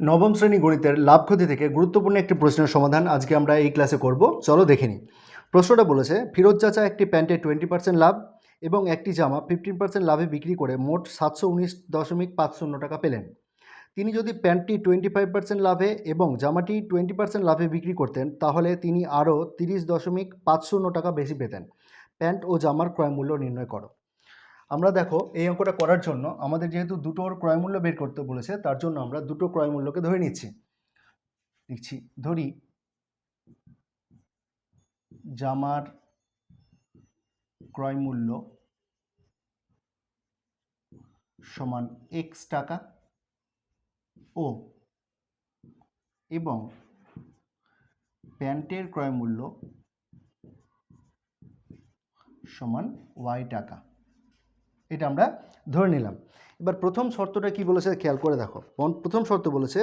নবম শ্রেণী গণিতের লাভ ক্ষতি থেকে গুরুত্বপূর্ণ একটি প্রশ্নের সমাধান আজকে আমরা এই ক্লাসে করব। চলো দেখে নিই। প্রশ্নটা বলেছে, ফিরোজ চাচা একটি প্যান্টে 20% লাভ এবং একটি জামা 15% লাভে বিক্রি করে মোট 719.50 টাকা পেলেন। তিনি যদি প্যান্টটি 25% লাভে এবং জামাটি 20% লাভে বিক্রি করতেন, তাহলে তিনি আরও 30.50 টাকা বেশি পেতেন। প্যান্ট ও জামার ক্রয় মূল্য নির্ণয় করো। আমরা দেখো, এই অঙ্কটা করার জন্য আমাদের যেহেতু দুটোর ক্রয় মূল্য বের করতে বলেছে, তার জন্য আমরা দুটো ক্রয় মূল্যকে ধরে নিচ্ছি। লিখছি, ধরি জামার ক্রয় মূল্য সমান x টাকা ও এবং প্যান্টের ক্রয় মূল্য সমান y টাকা। এটা আমরা ধরে নিলাম। এবার প্রথম শর্তটা কি বলেছে খেয়াল করে দেখো। প্রথম শর্ত বলেছে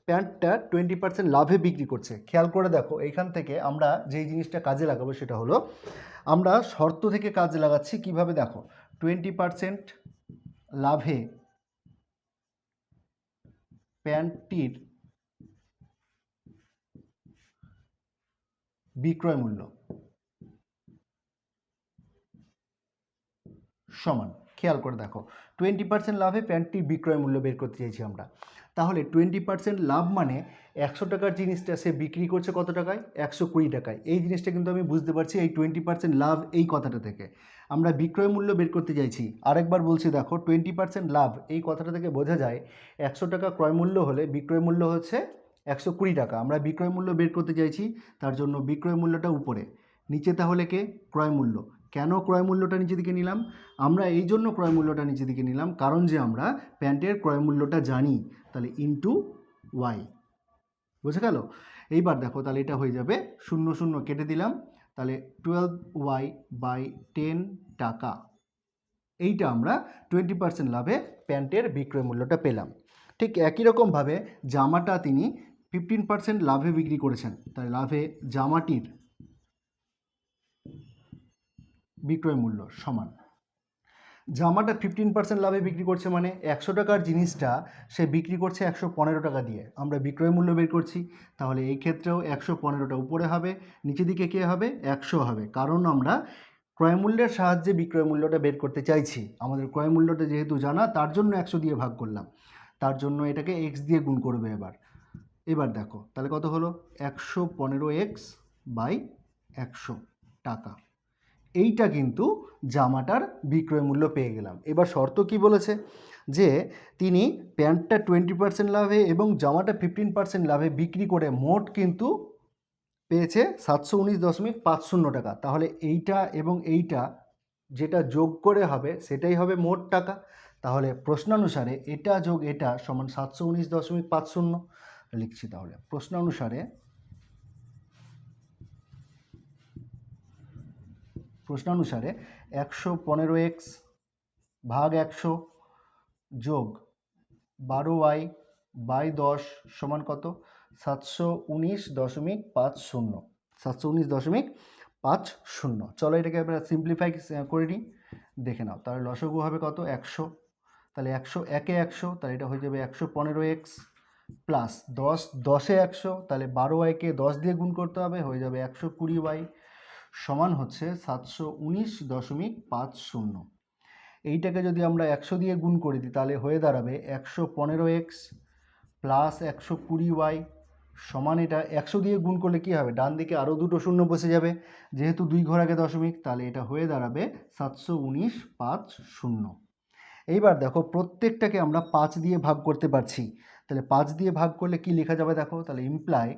প্যান্টটা 20% লাভে বিক্রি করছে। খেয়াল করে দেখো, এইখান থেকে আমরা যেই জিনিসটা কাজে লাগাবো সেটা হলো, আমরা শর্ত থেকে কাজে লাগাচ্ছি কিভাবে দেখো, 20% লাভে প্যান্টটির বিক্রয় মূল্য সমান, খেয়াল করে দেখো 20% লাভে প্যান্টটির বিক্রয় মূল্য বের করতে চাইছি আমরা। তাহলে 20% লাভ মানে 100 টাকার জিনিসটা সে বিক্রি করছে কত টাকায়? 120 টাকায়। এই জিনিসটা কিন্তু আমি বুঝতে পারছি এই 20% লাভ এই কথাটা থেকে। আমরা বিক্রয় মূল্য বের করতে চাইছি। আরেকবার বলছি দেখো, 20% লাভ এই কথাটা থেকে বোঝা যায় 100 টাকা ক্রয় মূল্য হলে বিক্রয় মূল্য হচ্ছে 120 টাকা। আমরা বিক্রয় মূল্য বের করতে চাইছি, তার জন্য বিক্রয় মূল্যটা উপরে, নিচে তাহলে কে? ক্রয় মূল্য। কেন ক্রয় মূল্যটা নিচে দিকে নিলাম? আমরা এই জন্য ক্রয় মূল্যটা নিচে দিকে নিলাম কারণ যে আমরা প্যান্টের ক্রয় মূল্যটা জানি, তাহলে ইন্টু ওয়াই। বুঝে গেল? এইবার দেখো, তাহলে এটা হয়ে যাবে 0 0 কেটে দিলাম, তাহলে 12y/10 টাকা। এইটা আমরা 20% লাভে প্যান্টের বিক্রয় মূল্যটা পেলাম। ঠিক একই রকমভাবে জামাটা তিনি 15% লাভে বিক্রি করেছেন, তাই লাভে জামাটির বিক্রয় মূল্য সমান, জামাটা 15% লাভে বিক্রি করছে মানে 100 টাকার জিনিসটা সে বিক্রি করছে 115 টাকা দিয়ে। আমরা বিক্রয় মূল্য বের করছি, তাহলে এই ক্ষেত্রেও 115টা উপরে হবে, নিচে দিকে কে হবে? 100 হবে, কারণ আমরা ক্রয় মূল্যের সাহায্যে বিক্রয় মূল্যটা বের করতে চাইছি। আমাদের ক্রয় মূল্যটা যেহেতু জানা, তার জন্য 100 দিয়ে ভাগ করলাম, তার জন্য এটাকে x দিয়ে গুণ করবে। এবার দেখো, তাহলে কত হলো? 115x/100 টাকা। এইটা কিন্তু জামাটার বিক্রয় মূল্য পেয়ে গেলাম। এবার শর্ত কি বলেছে? যে তিনি প্যান্টটা 20% লাভে এবং জামাটা 15% লাভে বিক্রি করে মোট কিন্তু পেয়েছে 719.50 টাকা। তাহলে এইটা এবং এইটা যেটা যোগ করে হবে সেটাই হবে মোট টাকা। তাহলে প্রশ্নানুসারে এটা যোগ এটা সমান 719.50 লিখছি। তাহলে প্রশ্নানুসারে প্রশ্নানুসারে 115x/100 যোগ 12y/10 সমান কত? 719.50। 719.50। চলো এটাকে আমরা সিম্পলিফাই করে নিই, দেখে নাও। তাহলে লসাগু হবে কত? 100। তাহলে 100 একে 100, তাহলে এটা হয়ে যাবে 115x প্লাস 10, 10এ 100, তাহলে 12yকে 10 দিয়ে গুণ করতে হবে, হয়ে যাবে 120y সমান হচ্ছে 719.50। এইটাকে যদি আমরা 100 দিয়ে গুণ করে দিই, তাহলে হয়ে দাঁড়াবে 115x প্লাস 120y সমান, এটা 100 দিয়ে গুণ করলে কী হবে? ডান দিকে আরও দুটো শূন্য বসে যাবে, যেহেতু 2 ঘর আগে দশমিক, তাহলে এটা হয়ে দাঁড়াবে 719.50। এইবার দেখো, প্রত্যেকটাকে আমরা 5 দিয়ে ভাগ করতে পারছি, তাহলে 5 দিয়ে ভাগ করলে কি লেখা যাবে দেখো? তাহলে ইমপ্লাই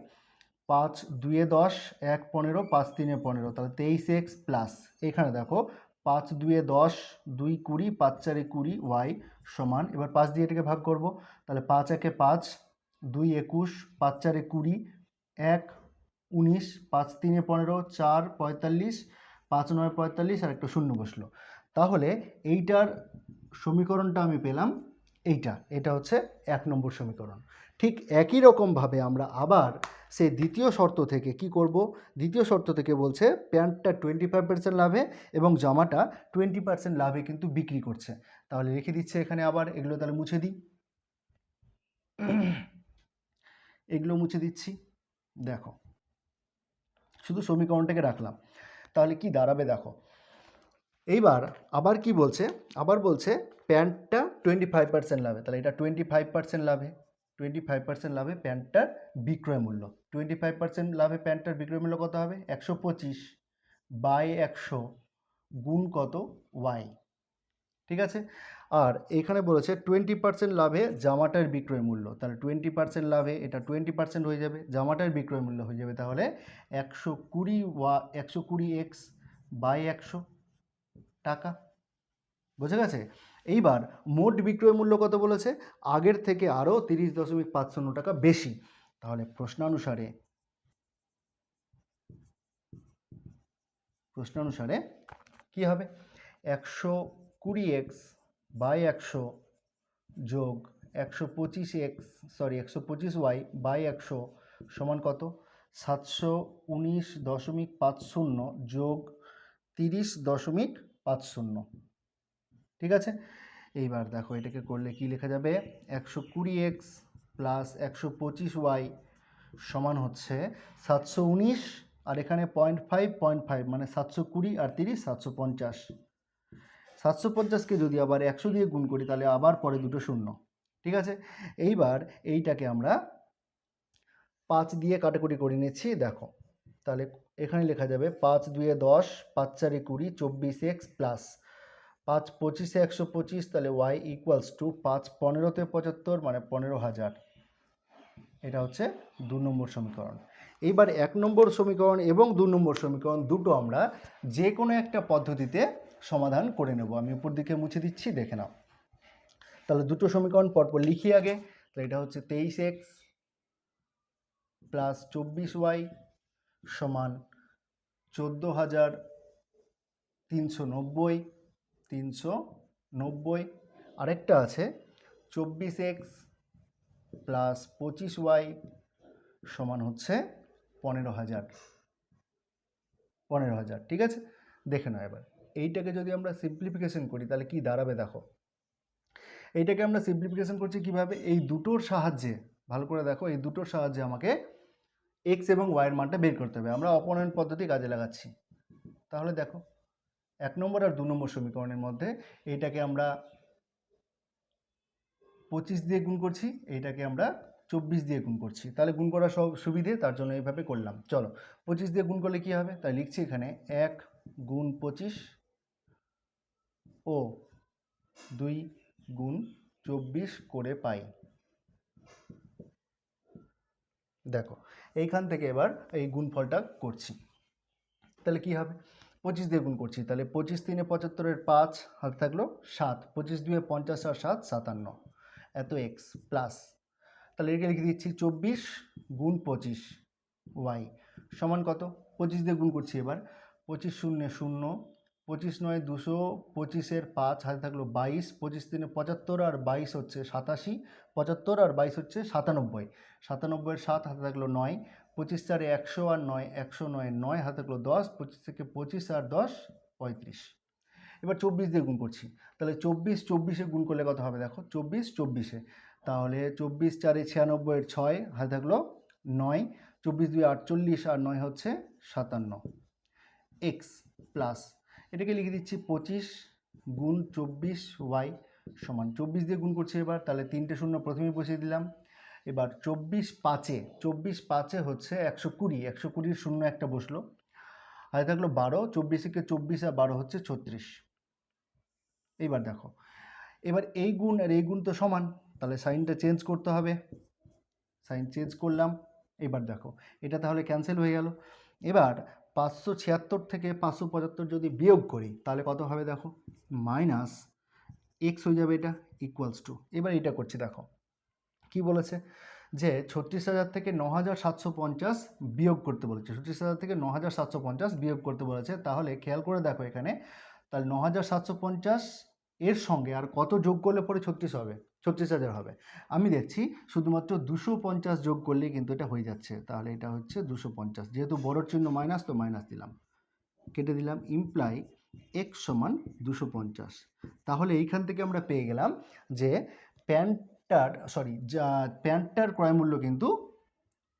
5 2 10, 1 15, 5 3 15, তাহলে 23x প্লাস এখানে দেখো 5 2 10, 2 20, 5 4 20 y সমান, এবার 5 দিয়ে এটাকে ভাগ করব, তাহলে 5 1 5, 2 21, 5 4 20, 1 19, 5 3 15, 4 45, 5 9 45 আর একটা শূন্য বসলো। তাহলে এইটার সমীকরণটা আমি পেলাম এটা হচ্ছে 1 নম্বর সমীকরণ। ঠিক একই রকমভাবে আমরা আবার সেই দ্বিতীয় শর্ত থেকে কি করব? দ্বিতীয় শর্ত থেকে বলছে প্যান্টটা 25% লাভে এবং জামাটা 20% লাভে কিন্তু বিক্রি করছে। তাহলে রেখে দিচ্ছে এখানে, আবার এগুলো তাহলে মুছে দিই। এগুলো মুছে দিচ্ছি। দেখো শুধু সমীকরণটাকে রাখলাম, তাহলে কি দাঁড়াবে দেখো। এইবার আবার কি বলছে, আবার বলছে প্যান্টটা 25% লাভে, তাহলে এটা 25% লাভে, 25% লাভে প্যান্টটার বিক্রয় মূল্য। 25% লাভে প্যান্টটার বিক্রয় মূল্য কত হবে? 125 বাই 100 গুণ কত? ওয়াই। ঠিক আছে। আর এখানে বলেছে 20% লাভে জামাটার বিক্রয় মূল্য, তাহলে 20% লাভে এটা 20% হয়ে যাবে, জামাটার বিক্রয় মূল্য হয়ে যাবে তাহলে 120 এক্স বাই 100 টাকা। বোঝা গেছে? এইবার মোট বিক্রয় মূল্য কত বলেছে? আগের থেকে আরও 30.50 টাকা বেশি। তাহলে প্রশ্নানুসারে কি হবে? 120x বাই 100 যোগ 125y বাই 100 সমান কত? 719.50 যোগ 30.50। ঠিক আছে। এইবার দেখো এটাকে করলে কি লেখা যাবে? 120x প্লাস 125y সমান হচ্ছে 719, আর এখানে 0.5 মানে 720 আর 30 750। 750কে যদি আবার 100 দিয়ে গুণ করি তাহলে আবার পরে দুটো শূন্য। ঠিক আছে। এইবার এইটাকে আমরা 5 দিয়ে কাটাকুটি করে নিচ্ছি। দেখো তাহলে এখানে লেখা যাবে 5 2 10, 5 4 20, 24x প্লাস 5 25 125, তাহলে y ইকুয়ালস টু 5 15 75 মানে 15,000। এটা হচ্ছে 2 নম্বর সমীকরণ। এইবার 1 নম্বর সমীকরণ এবং 2 নম্বর সমীকরণ দুটো আমরা যে কোনো একটা পদ্ধতিতে সমাধান করে নেব। আমি উপর দিকে মুছে দিচ্ছি, দেখে নাও। তাহলে দুটো সমীকরণ পরপর লিখি আগে। তাহলে এটা হচ্ছে 23x প্লাস 24y সমান 14,390। আরেকটা আছে 24x প্লাস 25y সমান হচ্ছে 15,000। ঠিক আছে, দেখে নাও। এবার এইটাকে যদি আমরা সিম্পলিফিকেশন করি তাহলে কি দাঁড়াবে দেখো। এইটাকে আমরা সিম্পলিফিকেশন করছি কিভাবে? এই দুটোর সাহায্যে, ভালো করে দেখো, এই দুটোর সাহায্যে আমাকে এক্স এবং ওয়াইয়ের মানটা বের করতে হবে। আমরা অপনয়ন পদ্ধতি কাজে লাগাচ্ছি। তাহলে দেখো 1 নম্বর আর 2 নম্বর সমীকরণের মধ্যে এইটাকে আমরা 25 দিয়ে গুণ করছি, এইটাকে আমরা 24 দিয়ে গুণ করছি। তাহলে গুণ করা সব সুবিধে, তার জন্য এইভাবে করলাম। চলো 25 দিয়ে গুণ করলে কি হবে? তাই লিখছি এখানে 1 গুণ 25 ও 2 গুণ 24 করে পাই। দেখো এইখান থেকে এবার এই গুণফলটা করছি। তাহলে কি হবে? 25 দিয়ে গুণ করছি, তাহলে 25 3 75 5 হাতে থাকলো 7, 25 2 50 আর 7 57, এত এক্স প্লাস, তাহলে এটাকে লিখে দিচ্ছি 24 গুণ 25 ওয়াই সমান কত? 25 দিয়ে গুণ করছি এবার, 25 0 0, 25 9 200, 25-এর 5 হাতে থাকলো 22, 25 3 75 আর 22 হচ্ছে 87, 75 আর 22 হচ্ছে 97, 97-এর 7 হাতে থাকলো 9, 25 4 100 আর 9 109, 9 হাতে থাকলো 10, 25 থেকে 25 আর 10 35। এবার 24 দিয়ে গুণ করছি, তাহলে 24 24-এ গুণ করলে কত হবে দেখো? 24 24-এ, তাহলে 24 4 96-এর 6 হাতে থাকলো 9, 24 2 48 আর 9 হচ্ছে 57 এক্স প্লাস, এটাকে লিখে দিচ্ছি 25 গুণ 24 ওয়াই সমান 24 দিয়ে গুণ করছি এবার, তাহলে 3টে শূন্য প্রথমেই বসিয়ে দিলাম। এবার 24 5-এ হচ্ছে 120, 120-এর শূন্য একটা বসলো, হাতে থাকলো 12, 24-কে 24 আর 12 হচ্ছে 36। এইবার দেখো, এবার এই গুণ আর এই গুণ তো সমান, তাহলে সাইনটা চেঞ্জ করতে হবে। সাইন চেঞ্জ করলাম। এবার দেখো এটা তাহলে ক্যান্সেল হয়ে গেল। এবার 576 থেকে 575 যদি বিয়োগ করি তাহলে কত হবে দেখো? মাইনাস এক্স হয়ে যাবে, এটা ইকুয়ালস টু, এবার এটা করছি। দেখো কি বলেছে যে 36,000 থেকে 9,750 বিয়োগ করতে বলেছে, 36,000 থেকে 9,750 বিয়োগ করতে বলেছে। তাহলে খেয়াল করে দেখো এখানে, তাহলে 9,750 এর সঙ্গে আর কত যোগ করলে পরে 36,000 হবে? আমি দেখছি শুধুমাত্র 250 যোগ করলেই কিন্তু এটা হয়ে যাচ্ছে। তাহলে এটা হচ্ছে 250, যেহেতু বড়োর চিহ্ন মাইনাস, তো মাইনাস দিলাম, কেটে দিলাম, ইমপ্লাই এক্স সমান 250। তাহলে এইখান থেকে আমরা পেয়ে গেলাম যে প্যান্টটার ক্রয় মূল্য কিন্তু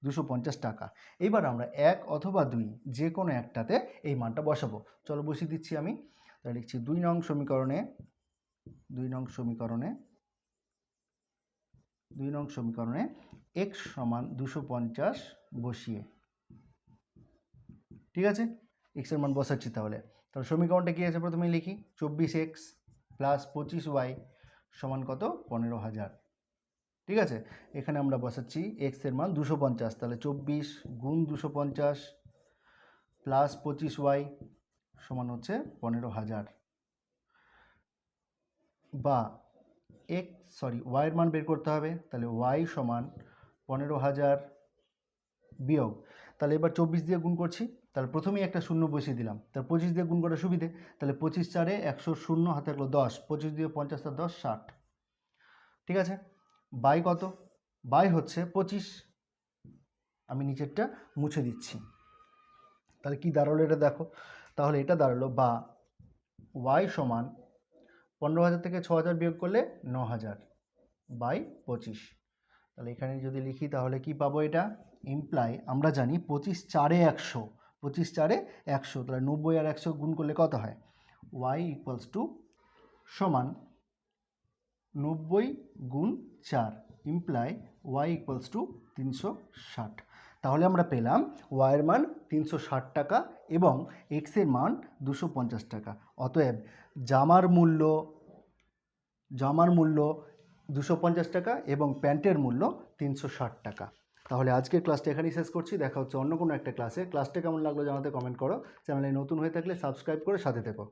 250 টাকা। এবার আমরা 1 অথবা 2 যে কোনো একটাতে এই মানটা বসাবো। চলো বসিয়ে দিচ্ছি আমি। তাহলে লিখছি 2 নং সমীকরণে 2 নং সমীকরণে x সমান 250 বসিয়ে, ঠিক আছে, x এর মান বসাচ্ছি। তাহলে সমীকরণটা কী আছে প্রথমে লিখি, 24x প্লাস 25y সমান কত, 15,000। ঠিক আছে, এখানে আমরা বসাচ্ছি x এর মান 250, তাহলে 24 গুণ 250 প্লাস 25y সমান হচ্ছে 15,000, বা y এর মান বের করতে হবে। তাহলে y সমান 15,000 বিয়োগ, তাহলে এবার 24 দিয়ে গুণ করছি, তাহলে প্রথমেই একটা শূন্য বসিয়ে দিলাম, তাহলে 25 দিয়ে গুণ করার সুবিধে, তাহলে 25 4 100, শূন্য হাতে থাকলো 10, 25 দিয়ে 50 আর 10 60। ঠিক আছে, বাই কত, বাই হচ্ছে 25, আমি নিচেরটা মুছে দিচ্ছি। তাহলে কি দাঁড়ালো এটা দেখো, তাহলে এটা দাঁড়ালো বা y সমান 15,000 থেকে 6,000 বিয়োগ করলে 9,000 বাই 25। তাহলে এখানে যদি লিখি তাহলে কি পাবো, এটা ইমপ্লাই আমরা জানি 25 4 100, 25 4 100, তাহলে 90 আর 100 গুণ করলে কত হয়, y ইকুয়ালস টু সমান 90 গুণ 4 ইমপ্লাই y ইকুয়ালস টু 360। তাহলে আমরা পেলাম y এর মান 360 টাকা এবং x এর মান 250 টাকা। অতএব জামার মূল্য 250 টাকা এবং প্যান্টের মূল্য 360 টাকা। তাহলে আজকের ক্লাসটা এখানেই শেষ করছি, দেখা হচ্ছে অন্য কোনো একটা ক্লাসে। ক্লাসটা কেমন লাগলো জানাতে কমেন্ট করো, চ্যানেলে নতুন হয়ে থাকলে সাবস্ক্রাইব করে সাথে থেকো।